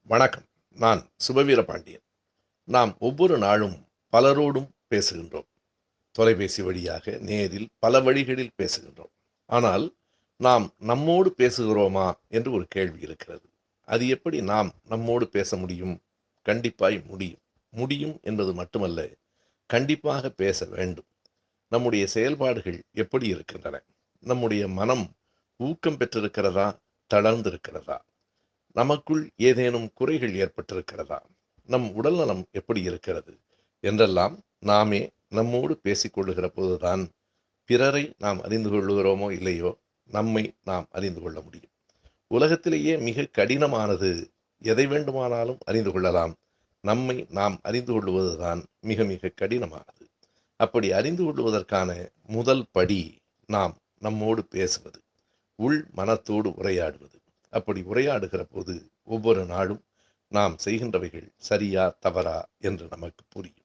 வணக்கம். நான் சுபவீர பாண்டியன். நாம் ஒவ்வொரு நாளும் பலரோடும் பேசுகின்றோம். தொலைபேசி வழியாக, நேரில் பல வழிகளில் பேசுகின்றோம். ஆனால் நாம் நம்மோடு பேசுகிறோமா என்று ஒரு கேள்வி இருக்கிறது. அது எப்படி நாம் நம்மோடு பேச முடியும்? கண்டிப்பாய் முடியும். முடியும் என்பது மட்டுமல்ல, கண்டிப்பாக பேச வேண்டும். நம்முடைய செயல்பாடுகள் எப்படி இருக்கின்றன? நம்முடைய மனம் ஊக்கம் பெற்றிருக்கிறதா? தளர்ந்திருக்கிறதா? நமக்குள் ஏதேனும் குறைகள் ஏற்பட்டிருக்கிறதா? நம் உடல்நலம் எப்படி இருக்கிறது? என்றெல்லாம் நாமே நம்மோடு பேசிக் கொள்ளுகிற போதுதான் பிறரை நாம் அறிந்து கொள்ளுகிறோமோ இல்லையோ, நம்மை நாம் அறிந்து கொள்ள முடியும். உலகத்திலேயே மிக கடினமானது, எதை வேண்டுமானாலும் அறிந்து கொள்ளலாம். நம்மை நாம் அறிந்து கொள்வதுதான் மிக மிக கடினமானது. அப்படி அறிந்து கொள்வதற்கான முதல் படி நாம் நம்மோடு பேசுவது, உள் மனத்தோடு உரையாடுவது. அப்படி உரையாடுகிற போது ஒவ்வொரு நாளும் நாம் செய்கின்றவைகள் சரியா தவறா என்று நமக்கு புரியும்.